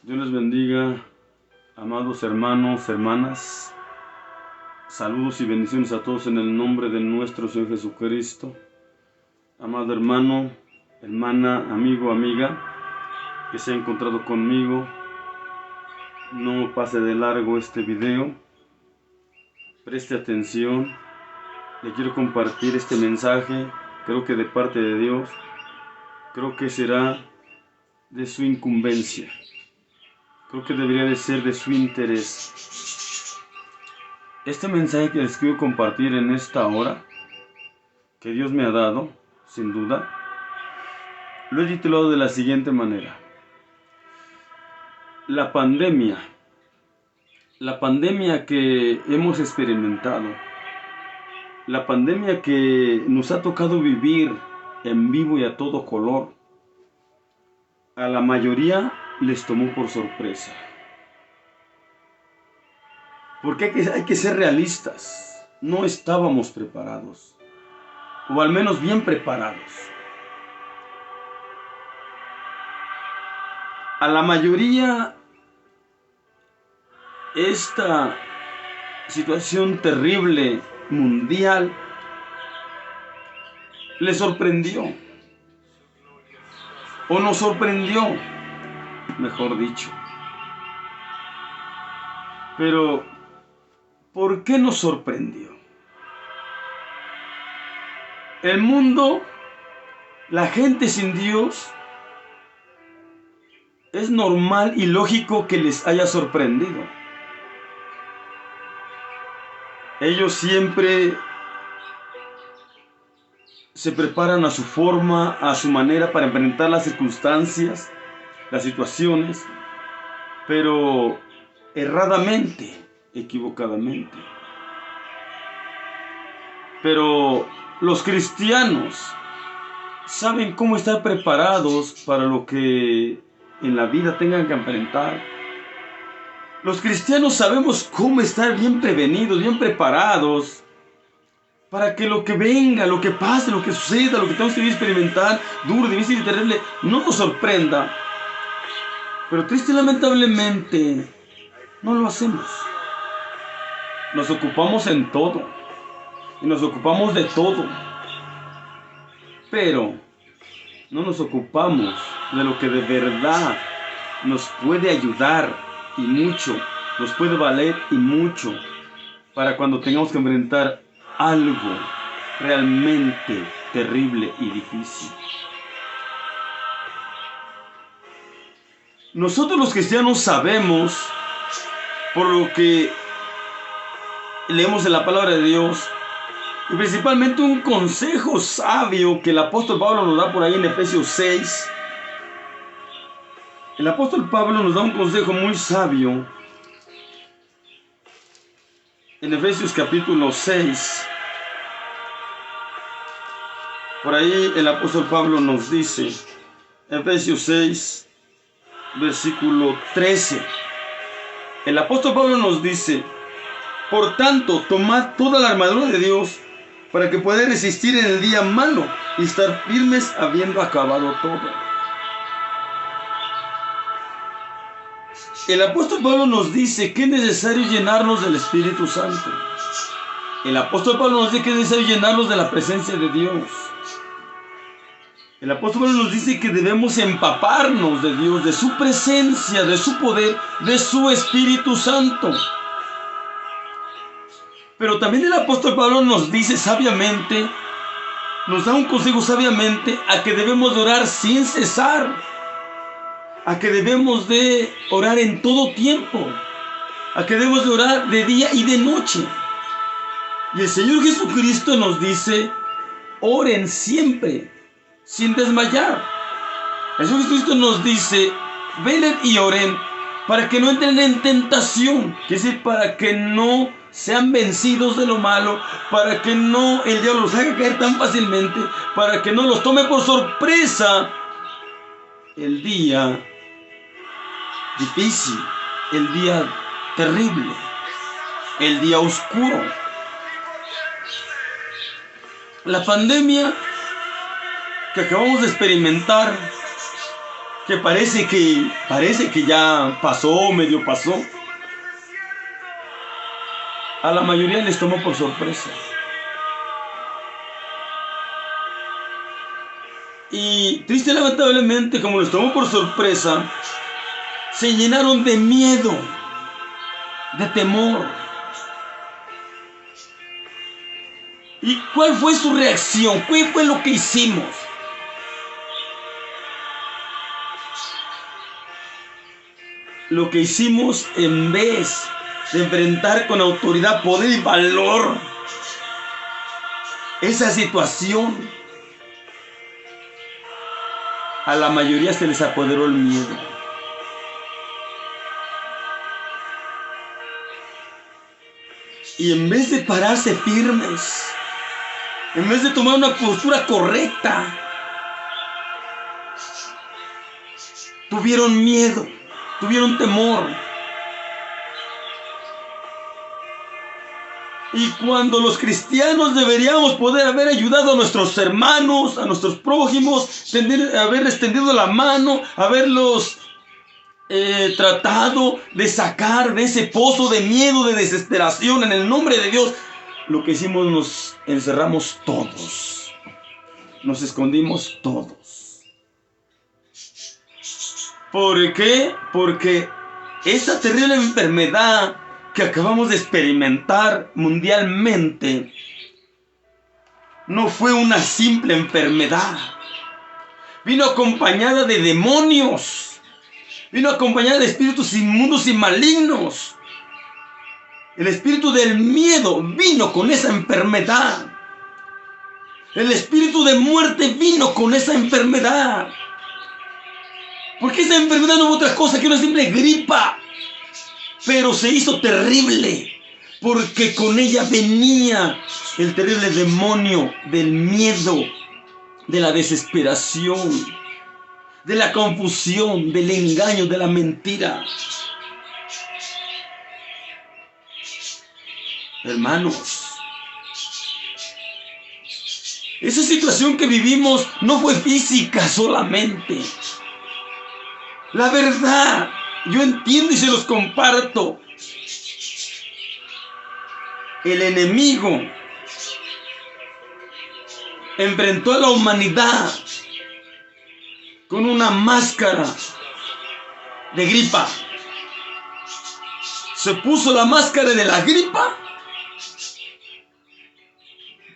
Dios les bendiga, amados hermanos, hermanas. Saludos y bendiciones a todos en el nombre de nuestro Señor Jesucristo. Amado hermano, hermana, amigo, amiga, que se ha encontrado conmigo, no pase de largo este video. Preste atención. Le quiero compartir este mensaje, creo que de parte de Dios. Creo que será de su incumbencia. Creo que debería de ser de su interés. Este mensaje que les quiero compartir en esta hora, que Dios me ha dado, sin duda, lo he titulado de la siguiente manera. La pandemia que hemos experimentado, la pandemia que nos ha tocado vivir en vivo y a todo color, a la mayoría les tomó por sorpresa. Porque hay que ser realistas. No estábamos preparados, o al menos bien preparados. A la mayoría esta situación terrible mundial le sorprendió, o nos sorprendió, mejor dicho. Pero, ¿por qué nos sorprendió? El mundo, la gente sin Dios, es normal y lógico que les haya sorprendido. Ellos siempre se preparan a su forma, a su manera para enfrentar las circunstancias, las situaciones, pero erradamente, equivocadamente. Pero los cristianos saben cómo estar preparados para lo que en la vida tengan que enfrentar. Los cristianos sabemos cómo estar bien prevenidos, bien preparados, para que lo que venga, lo que pase, lo que suceda, lo que tenemos que experimentar, duro, difícil y terrible, no nos sorprenda. Pero triste y lamentablemente, no lo hacemos. Nos ocupamos en todo, y nos ocupamos de todo, pero no nos ocupamos de lo que de verdad nos puede ayudar y mucho, nos puede valer y mucho para cuando tengamos que enfrentar algo realmente terrible y difícil. Nosotros los cristianos sabemos, por lo que leemos en la palabra de Dios, y principalmente un consejo sabio que el apóstol Pablo nos da por ahí en Efesios 6. El apóstol Pablo nos da un consejo muy sabio en Efesios capítulo 6. Por ahí el apóstol Pablo nos dice, Efesios 6, versículo 13. El apóstol Pablo nos dice: por tanto, tomad toda la armadura de Dios para que podáis resistir en el día malo y estar firmes habiendo acabado todo. El apóstol Pablo nos dice que es necesario llenarnos del Espíritu Santo. El apóstol Pablo nos dice que es necesario llenarnos de la presencia de Dios. El apóstol Pablo nos dice que debemos empaparnos de Dios, de su presencia, de su poder, de su Espíritu Santo. Pero también el apóstol Pablo nos dice sabiamente, nos da un consejo sabiamente, a que debemos de orar sin cesar, a que debemos de orar en todo tiempo, a que debemos de orar de día y de noche. Y el Señor Jesucristo nos dice, oren siempre, sin desmayar. El Señor Jesucristo nos dice, velen y oren, para que no entren en tentación, es decir, para que no sean vencidos de lo malo, para que no el diablo los haga caer tan fácilmente, para que no los tome por sorpresa el día difícil, el día terrible, el día oscuro. La pandemia que acabamos de experimentar, que parece que ya pasó, medio pasó, a la mayoría les tomó por sorpresa. Y triste y lamentablemente, como les tomó por sorpresa, se llenaron de miedo, de temor. ¿Y cuál fue su reacción? ¿Qué fue lo que hicimos? Lo que hicimos, en vez de enfrentar con autoridad, poder y valor esa situación, a la mayoría se les apoderó el miedo. Y en vez de pararse firmes, en vez de tomar una postura correcta, tuvieron miedo, tuvieron temor. Y cuando los cristianos deberíamos poder haber ayudado a nuestros hermanos, a nuestros prójimos, haberles tendido la mano, haberlos tratado de sacar de ese pozo de miedo, de desesperación, en el nombre de Dios, lo que hicimos, nos encerramos todos, nos escondimos todos. ¿Por qué? Porque esa terrible enfermedad que acabamos de experimentar mundialmente no fue una simple enfermedad. Vino acompañada de demonios, vino acompañada de espíritus inmundos y malignos. El espíritu del miedo vino con esa enfermedad. El espíritu de muerte vino con esa enfermedad. Porque esa enfermedad no fue otra cosa que una simple gripa. Pero se hizo terrible, porque con ella venía el terrible demonio del miedo, de la desesperación, de la confusión, del engaño, de la mentira. Hermanos, esa situación que vivimos no fue física solamente. La verdad, yo entiendo y se los comparto. El enemigo enfrentó a la humanidad con una máscara de gripa. Se puso la máscara de la gripa,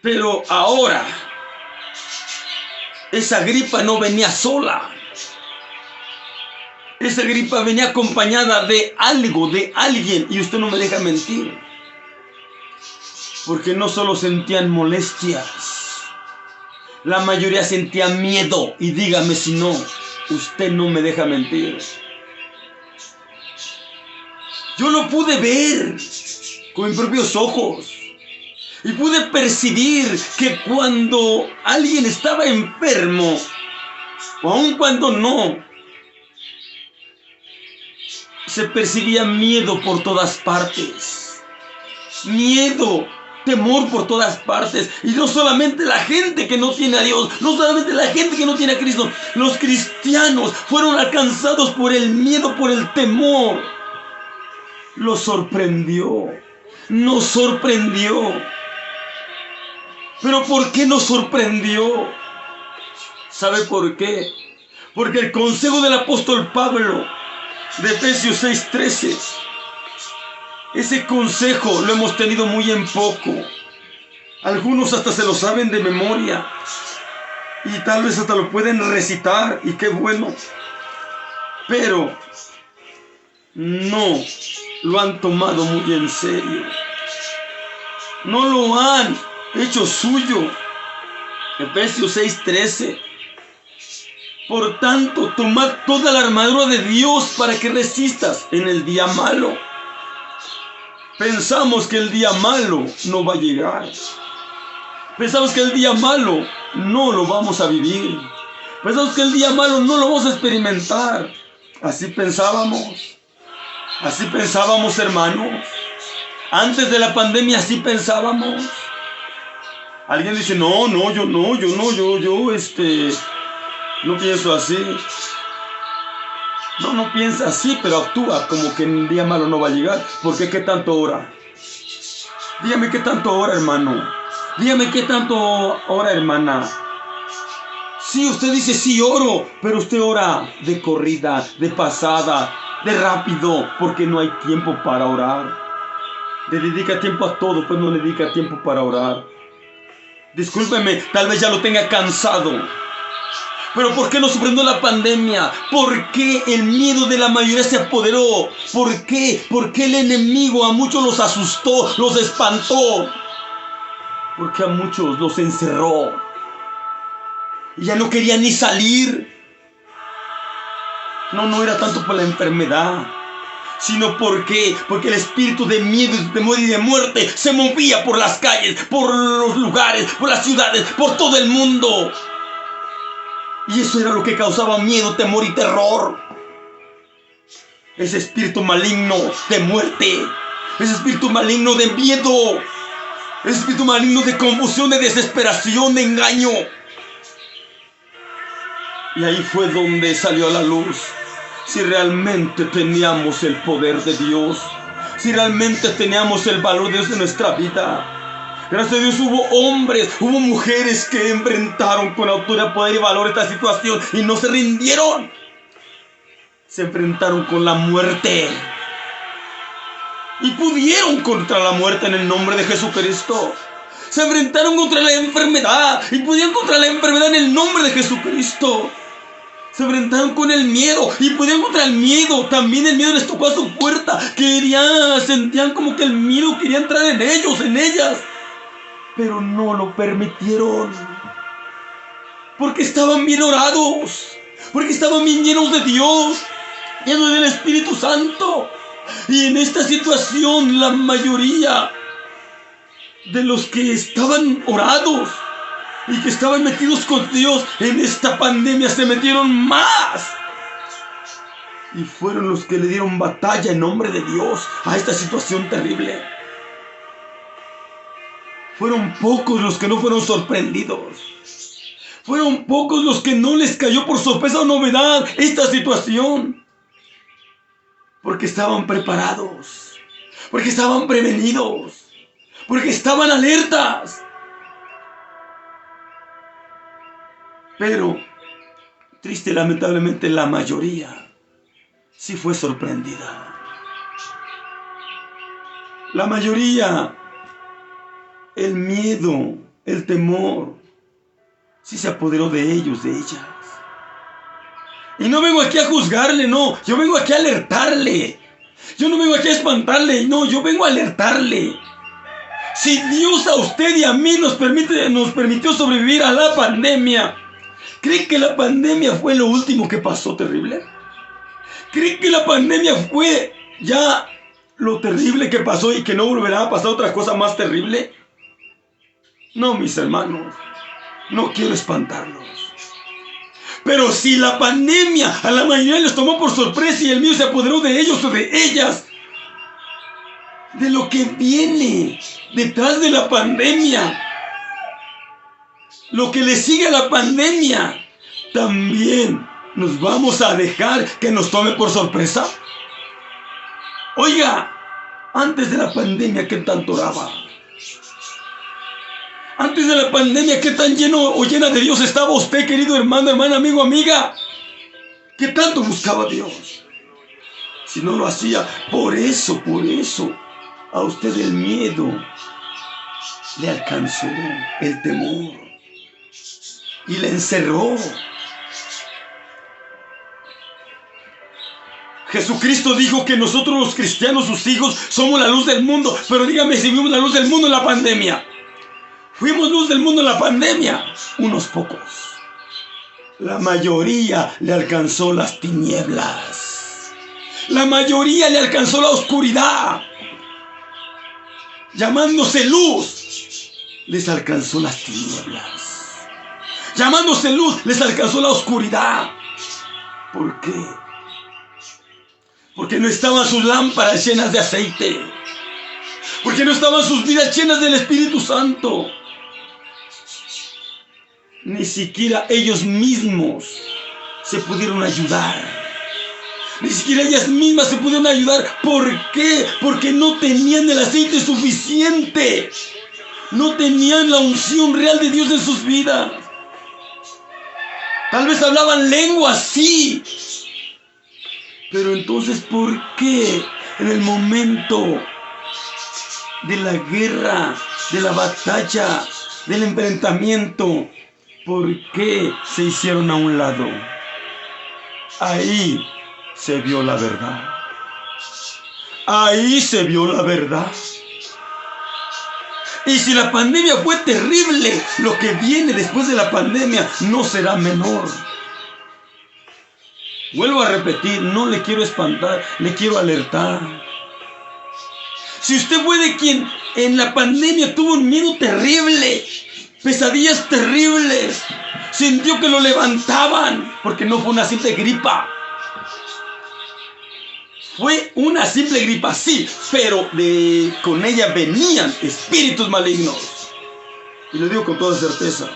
pero ahora esa gripa no venía sola. Esa gripa venía acompañada de algo, de alguien, y usted no me deja mentir. Porque no solo sentían molestias, la mayoría sentía miedo, y dígame si no, usted no me deja mentir. Yo lo pude ver con mis propios ojos, y pude percibir que cuando alguien estaba enfermo, o aun cuando no, se percibía miedo por todas partes. Miedo, temor por todas partes. Y no solamente la gente que no tiene a Dios, no solamente la gente que no tiene a Cristo. Los cristianos fueron alcanzados por el miedo, por el temor. Los sorprendió. Nos sorprendió. ¿Pero por qué nos sorprendió? ¿Sabe por qué? Porque el consejo del apóstol Pablo, de Efesios 6:13, ese consejo lo hemos tenido muy en poco. Algunos hasta se lo saben de memoria, y tal vez hasta lo pueden recitar, y qué bueno, pero no lo han tomado muy en serio, no lo han hecho suyo. Efesios 6:13: por tanto, tomad toda la armadura de Dios para que resistas en el día malo. Pensamos que el día malo no va a llegar. Pensamos que el día malo no lo vamos a vivir. Pensamos que el día malo no lo vamos a experimentar. Así pensábamos. Así pensábamos, hermanos. Antes de la pandemia así pensábamos. Alguien dice, yo no pienso así. No piensa así, pero actúa como que el día malo no va a llegar. Porque ¿qué tanto ora? Dígame qué tanto ora, hermano. Dígame qué tanto ora, hermana. Sí, usted dice sí oro, pero usted ora de corrida, de pasada, de rápido, porque no hay tiempo para orar. Le dedica tiempo a todo, pues no le dedica tiempo para orar. Discúlpeme, tal vez ya lo tenga cansado. Pero ¿por qué nos sorprendió la pandemia? ¿Por qué el miedo de la mayoría se apoderó? ¿Por qué? ¿Por qué el enemigo a muchos los asustó, los espantó? Porque a muchos los encerró. Y ya no querían ni salir. No era tanto por la enfermedad, sino porque el espíritu de miedo, de temor y de muerte se movía por las calles, por los lugares, por las ciudades, por todo el mundo. Y eso era lo que causaba miedo, temor y terror. Ese espíritu maligno de muerte, ese espíritu maligno de miedo, ese espíritu maligno de confusión, de desesperación, de engaño. Y ahí fue donde salió a la luz si realmente teníamos el poder de Dios, si realmente teníamos el valor de Dios en nuestra vida. Gracias a Dios hubo hombres, hubo mujeres que enfrentaron con autoridad, poder y valor esta situación y no se rindieron. Se enfrentaron con la muerte y pudieron contra la muerte en el nombre de Jesucristo. Se enfrentaron contra la enfermedad y pudieron contra la enfermedad en el nombre de Jesucristo. Se enfrentaron con el miedo y pudieron contra el miedo. También el miedo les tocó a su puerta. Sentían como que el miedo quería entrar en ellos, en ellas. Pero no lo permitieron. Porque estaban bien orados. Porque estaban bien llenos de Dios, llenos del Espíritu Santo. Y en esta situación la mayoría de los que estaban orados y que estaban metidos con Dios en esta pandemia se metieron más. Y fueron los que le dieron batalla en nombre de Dios a esta situación terrible. Fueron pocos los que no fueron sorprendidos. Fueron pocos los que no les cayó por sorpresa o novedad esta situación. Porque estaban preparados. Porque estaban prevenidos. Porque estaban alertas. Pero, triste y lamentablemente, la mayoría sí fue sorprendida. La mayoría, el miedo, el temor, sí se apoderó de ellos, de ellas. Y no vengo aquí a juzgarle, no. Yo vengo aquí a alertarle. Yo no vengo aquí a espantarle, no. Yo vengo a alertarle. Si Dios a usted y a mí nos permitió sobrevivir a la pandemia, ¿cree que la pandemia fue lo último que pasó terrible? ¿Cree que la pandemia fue ya lo terrible que pasó y que no volverá a pasar otra cosa más terrible? No, mis hermanos, no quiero espantarlos. Pero si la pandemia a la mayoría les tomó por sorpresa y el mío se apoderó de ellos o de ellas, de lo que viene detrás de la pandemia, lo que le sigue a la pandemia, también nos vamos a dejar que nos tome por sorpresa. Oiga, antes de la pandemia, ¿qué tanto oraba? Antes de la pandemia, ¿qué tan lleno o llena de Dios estaba usted, querido hermano, hermana, amigo, amiga? ¿Qué tanto buscaba a Dios? Si no lo hacía, por eso, a usted el miedo le alcanzó, el temor, y le encerró. Jesucristo dijo que nosotros los cristianos, sus hijos, somos la luz del mundo. Pero dígame si vimos la luz del mundo en la pandemia. Fuimos luz del mundo en la pandemia. Unos pocos. La mayoría le alcanzó las tinieblas. La mayoría le alcanzó la oscuridad. Llamándose luz, les alcanzó las tinieblas. Llamándose luz, les alcanzó la oscuridad. ¿Por qué? Porque no estaban sus lámparas llenas de aceite. Porque no estaban sus vidas llenas del Espíritu Santo. Ni siquiera ellos mismos se pudieron ayudar. Ni siquiera ellas mismas se pudieron ayudar. ¿Por qué? Porque no tenían el aceite suficiente. No tenían la unción real de Dios en sus vidas. Tal vez hablaban lenguas, sí. Pero entonces, ¿por qué en el momento de la guerra, de la batalla, del enfrentamiento, por qué se hicieron a un lado? Ahí se vio la verdad. Ahí se vio la verdad. Y si la pandemia fue terrible, lo que viene después de la pandemia no será menor. Vuelvo a repetir, no le quiero espantar, le quiero alertar. Si usted fue de quien en la pandemia tuvo un miedo terrible, pesadillas terribles, sintió que lo levantaban, porque no fue una simple gripa. Fue una simple gripa, sí, pero con ella venían espíritus malignos. Y lo digo con toda certeza.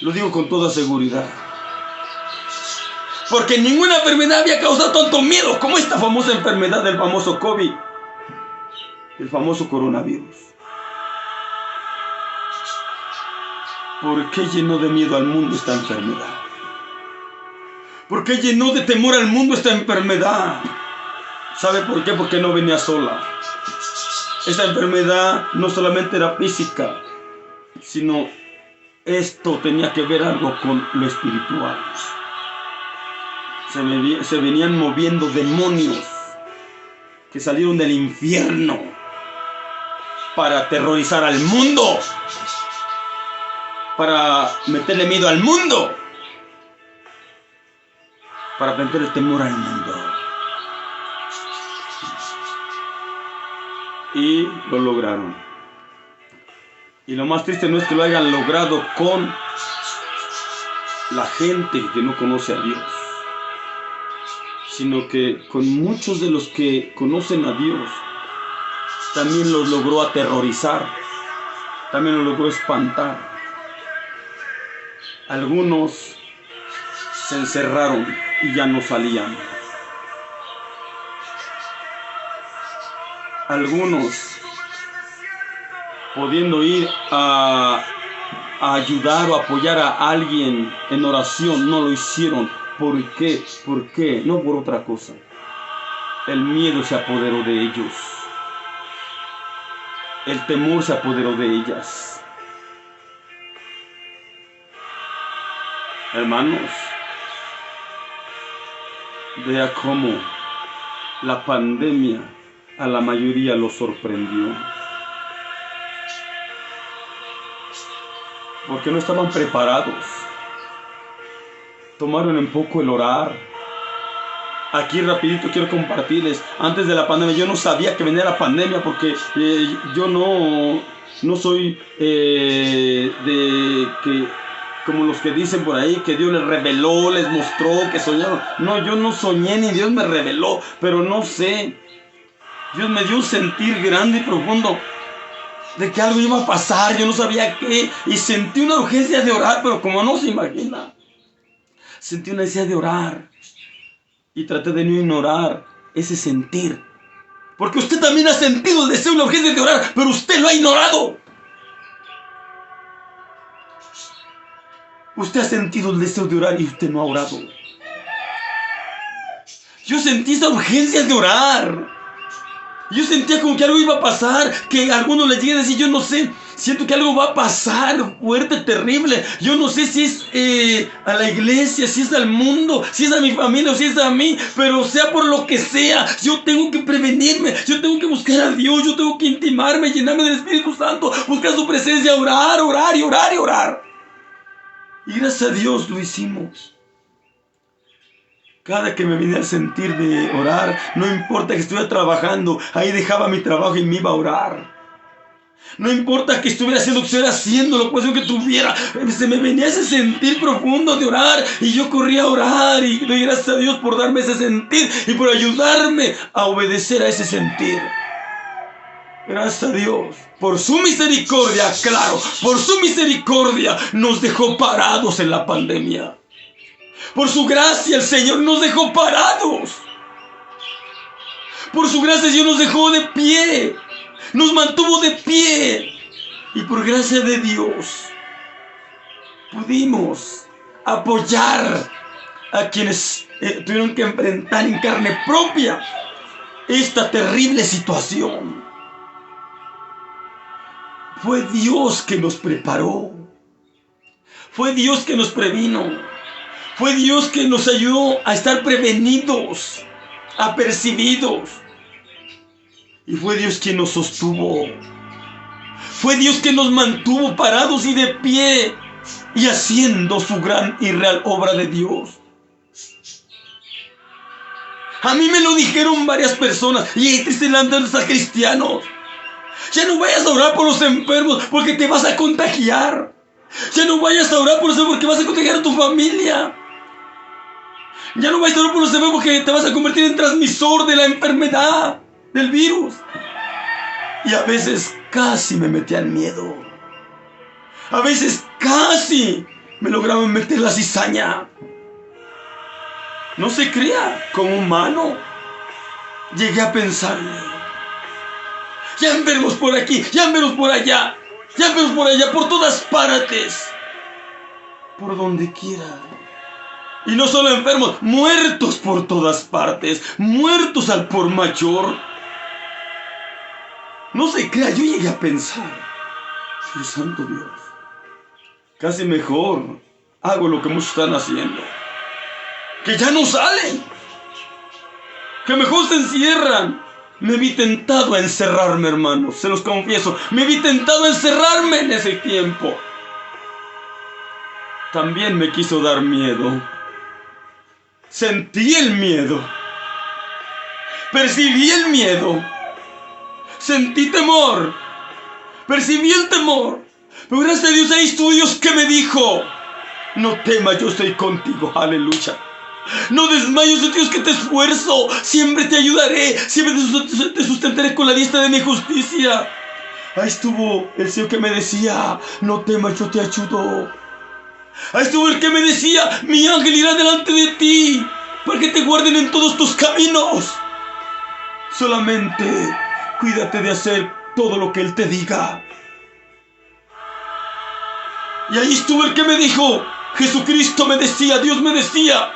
Lo digo con toda seguridad. Porque ninguna enfermedad había causado tanto miedo como esta famosa enfermedad del famoso COVID. El famoso coronavirus. ¿Por qué llenó de miedo al mundo esta enfermedad? ¿Por qué llenó de temor al mundo esta enfermedad? ¿Sabe por qué? Porque no venía sola. Esta enfermedad no solamente era física, sino esto tenía que ver algo con lo espiritual. Se venían moviendo demonios que salieron del infierno para aterrorizar al mundo, para meterle miedo al mundo, para meterle temor al mundo. Y lo lograron. Y lo más triste no es que lo hayan logrado con la gente que no conoce a Dios, sino que con muchos de los que conocen a Dios, también los logró aterrorizar, también los logró espantar. Algunos se encerraron y ya no salían. Algunos, pudiendo ir a ayudar o apoyar a alguien en oración, no lo hicieron. ¿Por qué? ¿Por qué? No por otra cosa. El miedo se apoderó de ellos. El temor se apoderó de ellas. Hermanos, vea cómo la pandemia a la mayoría los sorprendió. Porque no estaban preparados. Tomaron en poco el orar. Aquí rapidito quiero compartirles. Antes de la pandemia yo no sabía que venía la pandemia, porque yo no soy de que, como los que dicen por ahí, que Dios les reveló, les mostró, que soñaron. No, yo no soñé ni Dios me reveló, pero no sé. Dios me dio un sentir grande y profundo de que algo iba a pasar. Yo no sabía qué, y sentí una urgencia de orar, pero como no se imagina. Sentí una necesidad de orar y traté de no ignorar ese sentir. Porque usted también ha sentido el deseo y la urgencia de orar, pero usted lo ha ignorado. Usted ha sentido el deseo de orar y usted no ha orado. Yo sentí esa urgencia de orar. Yo sentía como que algo iba a pasar, que a algunos les llegue a decir, yo no sé, siento que algo va a pasar fuerte, terrible. Yo no sé si es a la iglesia, si es al mundo, si es a mi familia o si es a mí, pero sea por lo que sea, yo tengo que prevenirme, yo tengo que buscar a Dios, yo tengo que intimarme, llenarme del Espíritu Santo, buscar su presencia, orar, orar y orar y orar. Y gracias a Dios lo hicimos. Cada que me venía a sentir de orar, no importa que estuviera trabajando, ahí dejaba mi trabajo y me iba a orar. No importa que estuviera haciendo lo que estuviera haciendo, la ocupación que tuviera, se me venía ese sentir profundo de orar y yo corría a orar y doy gracias a Dios por darme ese sentir y por ayudarme a obedecer a ese sentir. Gracias a Dios, por su misericordia, claro, por su misericordia nos dejó parados en la pandemia. Por su gracia el Señor nos dejó parados. Por su gracia el Señor nos dejó de pie. Nos mantuvo de pie. Y por gracia de Dios pudimos apoyar a quienes tuvieron que enfrentar en carne propia esta terrible situación. Fue Dios que nos preparó. Fue Dios que nos previno. Fue Dios que nos ayudó a estar prevenidos, apercibidos. Y fue Dios quien nos sostuvo. Fue Dios que nos mantuvo parados y de pie y haciendo su gran y real obra de Dios. A mí me lo dijeron varias personas y te estoy hablando a cristianos. Ya no vayas a orar por los enfermos porque te vas a contagiar. Ya no vayas a orar por los enfermos porque vas a contagiar a tu familia. Ya no vayas a orar por los enfermos porque te vas a convertir en transmisor de la enfermedad, del virus. Y a veces casi me metían miedo. A veces casi me lograban meter la cizaña. No se crea, como humano llegué a pensarle: ya enfermos por aquí, ya enfermos por allá, ya enfermos por allá, por todas partes, por donde quiera. Y no solo enfermos, muertos por todas partes, muertos al por mayor. No se crea, yo llegué a pensar: Dios santo Dios, casi mejor hago lo que muchos están haciendo, que ya no salen, que mejor se encierran. Me vi tentado a encerrarme, hermanos, se los confieso. Me vi tentado a encerrarme en ese tiempo. También me quiso dar miedo. Sentí el miedo. Percibí el miedo. Sentí temor. Percibí el temor. Pero gracias a Dios hay estudios que me dijo: no temas, yo estoy contigo. Aleluya. No desmayes, oh Dios, que te esfuerzo. Siempre te ayudaré. Siempre te sustentaré con la diestra de mi justicia. Ahí estuvo el Señor que me decía: no temas, yo te ayudo. Ahí estuvo el que me decía: mi ángel irá delante de ti para que te guarden en todos tus caminos. Solamente cuídate de hacer todo lo que Él te diga. Y ahí estuvo el que me dijo: Jesucristo me decía, Dios me decía: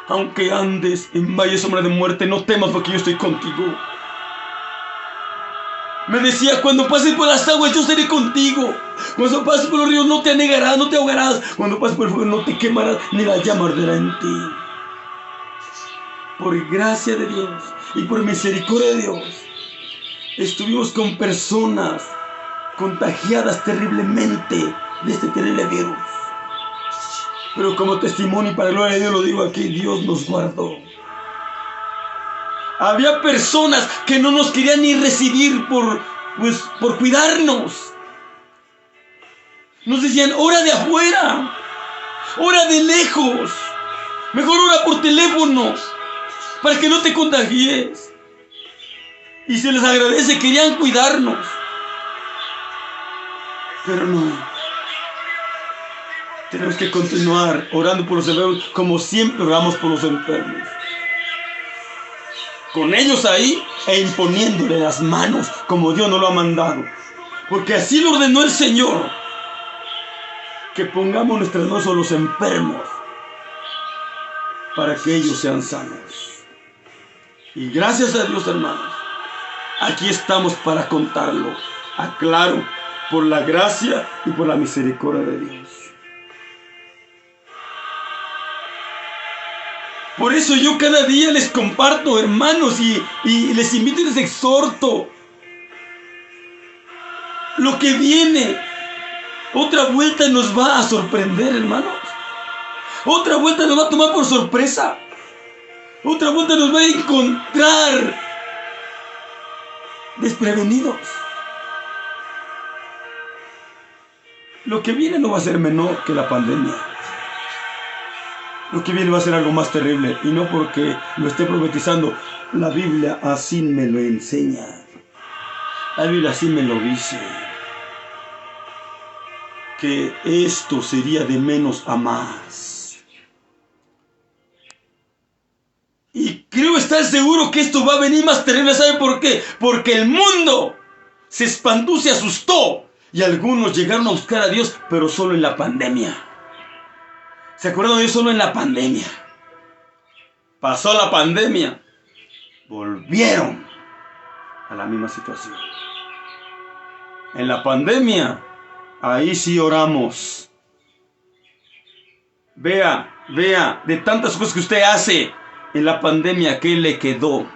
aunque andes en valle sombra de muerte, no temas porque yo estoy contigo. Me decía: cuando pases por las aguas, yo seré contigo. Cuando pases por los ríos, no te anegarás, no te ahogarás. Cuando pases por el fuego, no te quemarás, ni la llama arderá en ti. Por gracia de Dios y por misericordia de Dios, estuvimos con personas contagiadas terriblemente de este terrible virus. Pero como testimonio y para la gloria de Dios lo digo aquí: Dios nos guardó. Había personas que no nos querían ni recibir por cuidarnos. Nos decían: ora de afuera, ora de lejos, mejor ora por teléfono para que no te contagies. Y se les agradece, querían cuidarnos. Pero no. Tenemos que continuar orando por los enfermos como siempre oramos por los enfermos. Con ellos ahí e imponiéndole las manos como Dios nos lo ha mandado. Porque así lo ordenó el Señor. Que pongamos nuestras manos a los enfermos para que ellos sean sanos. Y gracias a Dios, hermanos, aquí estamos para contarlo. Aclaro, por la gracia y por la misericordia de Dios. Por eso yo cada día les comparto, hermanos, y les invito y les exhorto. Lo que viene, otra vuelta nos va a sorprender, hermanos. Otra vuelta nos va a tomar por sorpresa. Otra vuelta nos va a encontrar desprevenidos. Lo que viene no va a ser menor que la pandemia. Lo que viene va a ser algo más terrible, y no porque lo esté profetizando. La Biblia así me lo enseña. La Biblia así me lo dice. Que esto sería de menos a más. Y creo estar seguro que esto va a venir más terrible. ¿Sabe por qué? Porque el mundo se espantó, se asustó. Y algunos llegaron a buscar a Dios, pero solo en la pandemia. ¿Se acuerdan de Dios solo en la pandemia? Pasó la pandemia. Volvieron a la misma situación. En la pandemia, ahí sí oramos. Vea, de tantas cosas que usted hace, en la pandemia, ¿qué le quedó?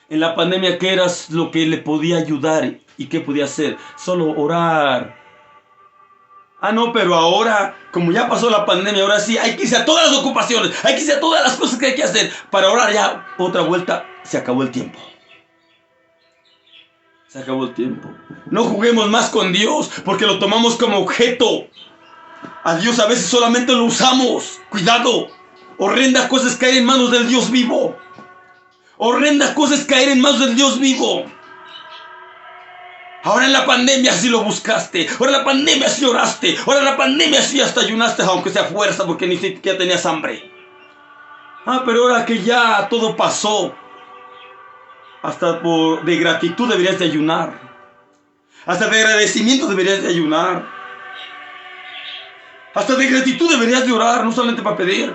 En la pandemia, ¿qué era lo que le podía ayudar y qué podía hacer? Solo orar. Ah, no, pero ahora, como ya pasó la pandemia, ahora sí, hay que irse a todas las ocupaciones, hay que irse a todas las cosas que hay que hacer. Para orar ya, otra vuelta, se acabó el tiempo. Se acabó el tiempo. No juguemos más con Dios, porque lo tomamos como objeto. A Dios a veces solamente lo usamos. Cuidado. Horrendas cosas caer en manos del Dios vivo. Horrendas cosas caer en manos del Dios vivo. Ahora en la pandemia sí lo buscaste. Ahora en la pandemia sí oraste. Ahora en la pandemia sí hasta ayunaste, aunque sea fuerza, porque ni siquiera tenías hambre. Ah, pero ahora que ya todo pasó, hasta de gratitud deberías de ayunar. Hasta de agradecimiento deberías de ayunar. Hasta de gratitud deberías de orar, no solamente para pedir.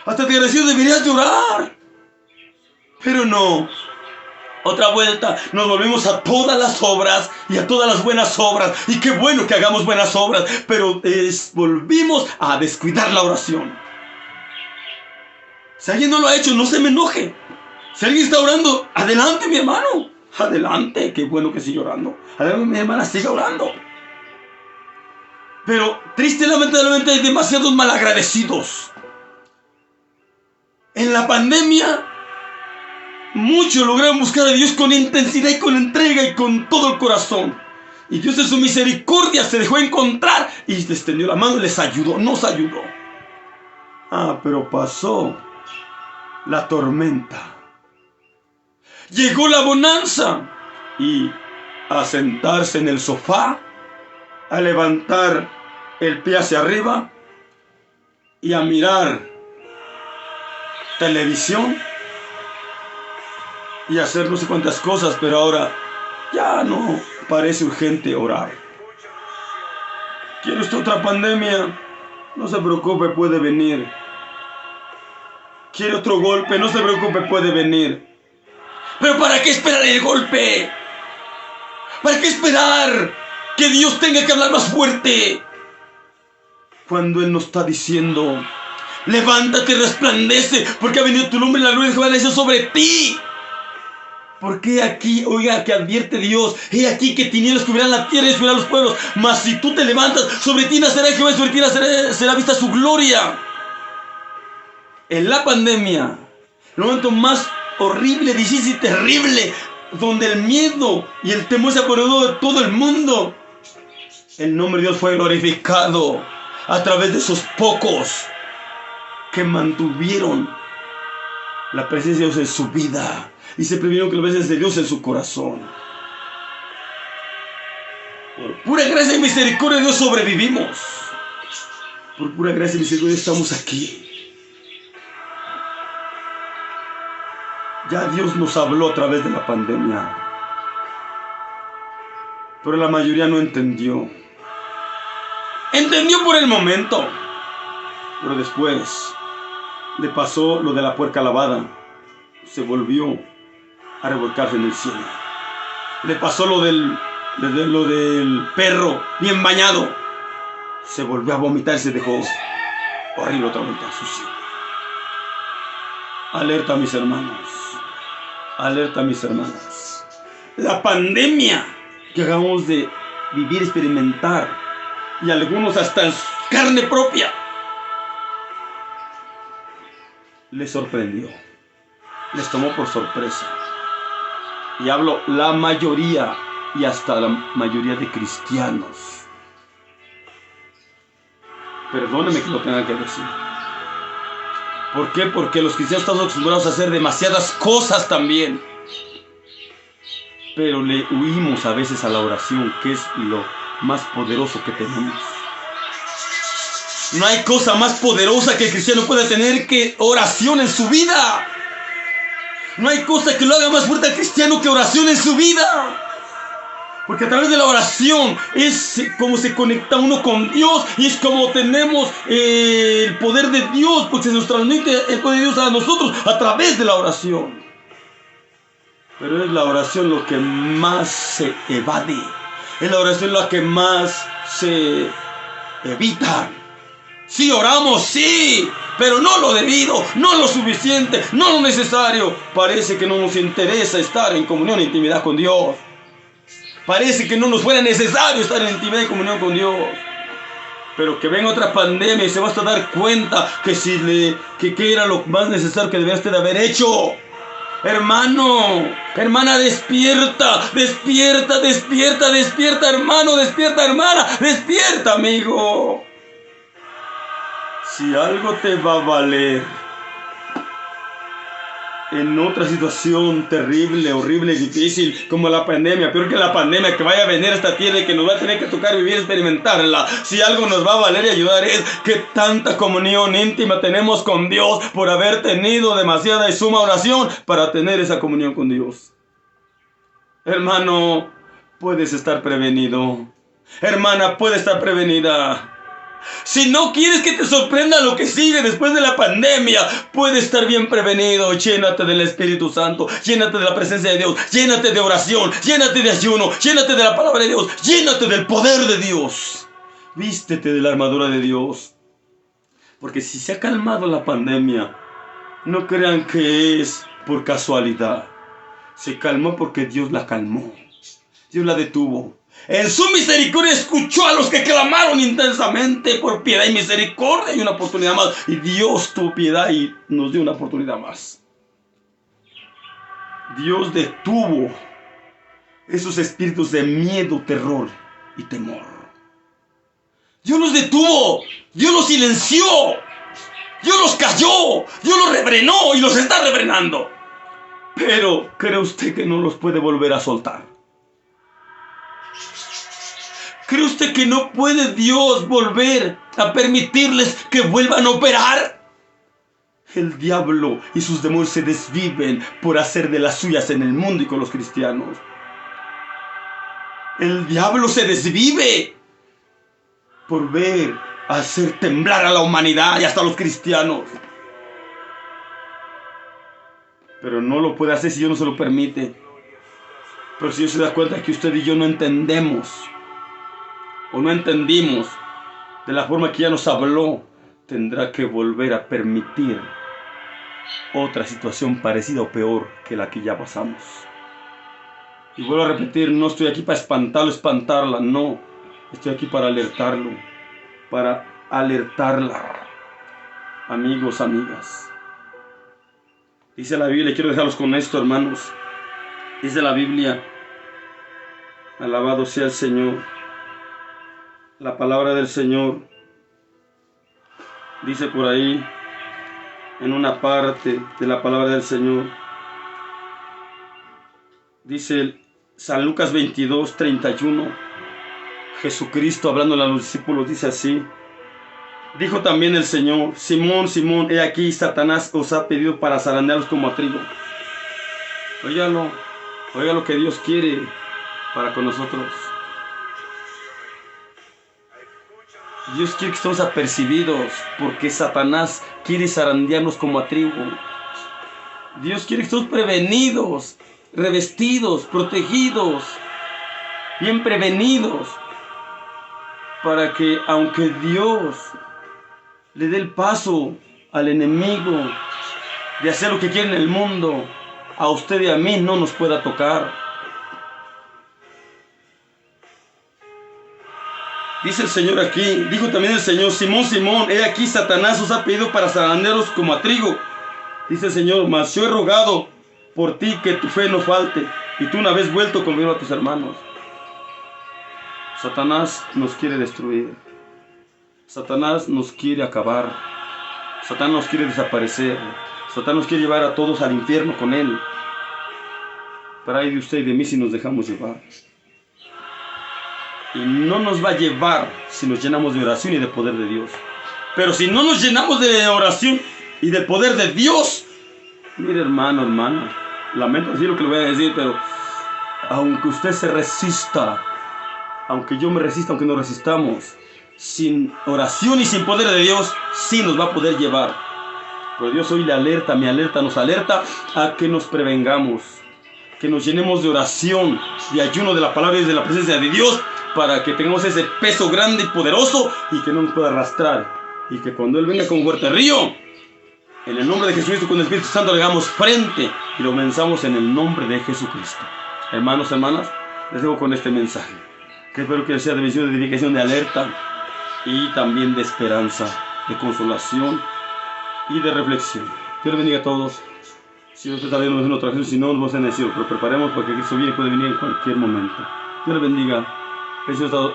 Hasta de agradecido deberías de orar. Pero no. Otra vuelta, nos volvemos a todas las obras y a todas las buenas obras. Y qué bueno que hagamos buenas obras, pero volvimos a descuidar la oración. Si alguien no lo ha hecho, no se me enoje. Si alguien está orando, adelante, mi hermano. Adelante, qué bueno que sigue orando. Adelante, mi hermana, siga orando. Pero triste y lamentablemente hay demasiados malagradecidos. En la pandemia, muchos lograron buscar a Dios con intensidad y con entrega y con todo el corazón. Y Dios en su misericordia se dejó encontrar y les extendió la mano y les ayudó, nos ayudó. Ah, pero pasó la tormenta. Llegó la bonanza. Y a sentarse en el sofá, a levantar el pie hacia arriba y a mirar televisión y hacer no sé cuántas cosas, pero ahora ya no parece urgente orar. ¿Quiere usted otra pandemia? No se preocupe, puede venir. ¿Quiere otro golpe? No se preocupe, puede venir. ¿Pero para qué esperar el golpe? ¿Para qué esperar que Dios tenga que hablar más fuerte? Cuando Él nos está diciendo: levántate y resplandece, porque ha venido tu nombre en la luz de Jehová nació sobre ti. Porque aquí, oiga, que advierte Dios: he aquí que tinieblas cubrirán la tierra y descubrirán los pueblos. Mas si tú te levantas, sobre ti nacerá Jehová y sobre ti será vista su gloria. En la pandemia, el momento más horrible, difícil y terrible, donde el miedo y el temor se apoderó de todo el mundo, el nombre de Dios fue glorificado a través de esos pocos que mantuvieron la presencia de Dios en su vida y se previeron que la presencia de Dios en su corazón. Por pura gracia y misericordia de Dios sobrevivimos. Por pura gracia y misericordia estamos aquí. Ya Dios nos habló a través de la pandemia, pero la mayoría no entendió. Entendió por el momento, pero después le pasó lo de la puerca lavada. Se volvió a revolcarse en el cielo. Le pasó lo del perro bien bañado. Se volvió a vomitar y se dejó horrible otra vuelta, sucio. Alerta, mis hermanos. Alerta, mis hermanas. La pandemia que acabamos de vivir, experimentar, y algunos hasta en carne propia, les sorprendió, les tomó por sorpresa. Y hablo la mayoría y hasta la mayoría de cristianos. Perdónenme que lo tenga que decir. ¿Por qué? Porque los cristianos estamos acostumbrados a hacer demasiadas cosas también. Pero le huimos a veces a la oración, que es lo más poderoso que tenemos. No hay cosa más poderosa que el cristiano pueda tener que oración en su vida. No hay cosa que lo haga más fuerte al cristiano que oración en su vida. Porque a través de la oración es como se conecta uno con Dios y es como tenemos el poder de Dios, porque se nos transmite el poder de Dios a nosotros a través de la oración. Pero es la oración lo que más se evade. Es la oración la que más se evita. Sí, oramos, sí, pero no lo debido, no lo suficiente, no lo necesario. Parece que no nos interesa estar en comunión e intimidad con Dios. Parece que no nos fuera necesario estar en intimidad y comunión con Dios. Pero que venga otra pandemia y se va a dar cuenta que era lo más necesario que debía usted haber hecho. Hermano, hermana, despierta, despierta, despierta, despierta, hermano, despierta, hermana, despierta, amigo. Si algo te va a valer en otra situación terrible, horrible, difícil, como la pandemia, peor que la pandemia que vaya a venir a esta tierra y que nos va a tener que tocar vivir, experimentarla. Si algo nos va a valer y ayudar es que tanta comunión íntima tenemos con Dios por haber tenido demasiada y suma oración para tener esa comunión con Dios. Hermano, puedes estar prevenido. Hermana, puede estar prevenida. Si no quieres que te sorprenda lo que sigue después de la pandemia, puedes estar bien prevenido. Llénate del Espíritu Santo, llénate de la presencia de Dios, llénate de oración, llénate de ayuno, llénate de la palabra de Dios, llénate del poder de Dios. Vístete de la armadura de Dios. Porque si se ha calmado la pandemia, no crean que es por casualidad. Se calmó porque Dios la calmó. Dios la detuvo. En su misericordia escuchó a los que clamaron intensamente por piedad y misericordia y una oportunidad más. Y Dios tuvo piedad y nos dio una oportunidad más. Dios detuvo esos espíritus de miedo, terror y temor. Dios los detuvo. Dios los silenció. Dios los calló. Dios los refrenó y los está refrenando. Pero ¿cree usted que no los puede volver a soltar? ¿Cree usted que no puede Dios volver a permitirles que vuelvan a operar? El diablo y sus demonios se desviven por hacer de las suyas en el mundo y con los cristianos. El diablo se desvive por ver hacer temblar a la humanidad y hasta a los cristianos. Pero no lo puede hacer si Dios no se lo permite. Pero si Dios se da cuenta que usted y yo no entendemos o no entendimos de la forma que ya nos habló, tendrá que volver a permitir otra situación parecida o peor que la que ya pasamos. Y vuelvo a repetir, no estoy aquí para espantarlo, espantarla, no. Estoy aquí para alertarlo, para alertarla. Amigos, amigas. Dice la Biblia, quiero dejarlos con esto, hermanos. Dice la Biblia, alabado sea el Señor. La palabra del Señor dice por ahí, en una parte de la palabra del Señor, dice San Lucas 22, 31, Jesucristo hablándole a los discípulos dice así: dijo también el Señor, Simón, Simón, he aquí Satanás os ha pedido para zarandearos como a trigo. Óigalo, oiga lo que Dios quiere para con nosotros. Dios quiere que estemos apercibidos porque Satanás quiere zarandearnos como a trigo. Dios quiere que estemos prevenidos, revestidos, protegidos, bien prevenidos, para que aunque Dios le dé el paso al enemigo de hacer lo que quiere en el mundo, a usted y a mí no nos pueda tocar. Dice el Señor aquí, dijo también el Señor, Simón, Simón, he aquí Satanás os ha pedido para zarandearos como a trigo. Dice el Señor, mas yo he rogado por ti que tu fe no falte, y tú una vez vuelto conmigo a tus hermanos. Satanás nos quiere destruir. Satanás nos quiere acabar. Satanás nos quiere desaparecer. Satanás nos quiere llevar a todos al infierno con él. Pero ay de usted y de mí si nos dejamos llevar. Y no nos va a llevar si nos llenamos de oración y de poder de Dios. Pero si no nos llenamos de oración y del poder de Dios, mire hermano, hermana, lamento decir lo que le voy a decir, pero aunque usted se resista, aunque yo me resista, aunque nos resistamos, sin oración y sin poder de Dios, sí nos va a poder llevar. Pero Dios hoy le alerta, me alerta, nos alerta a que nos prevengamos, que nos llenemos de oración, de ayuno de la palabra y de la presencia de Dios, para que tengamos ese peso grande y poderoso y que no nos pueda arrastrar. Y que cuando Él venga con fuerte río, en el nombre de Jesucristo, con el Espíritu Santo le hagamos frente y lo venzamos en el nombre de Jesucristo. Hermanos, hermanas, les dejo con este mensaje, que espero que sea de visión, de edificación, de alerta y también de esperanza, de consolación y de reflexión. Dios les bendiga a todos. Si usted está viendo en otra ocasión, si no, nos vamos a decir, pero preparemos porque Cristo viene y puede venir en cualquier momento. Dios les bendiga.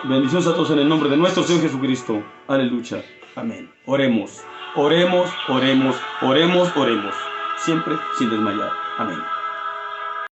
Bendiciones a todos en el nombre de nuestro Señor Jesucristo. Aleluya. Amén. Oremos, oremos, oremos, oremos, oremos. Siempre sin desmayar. Amén.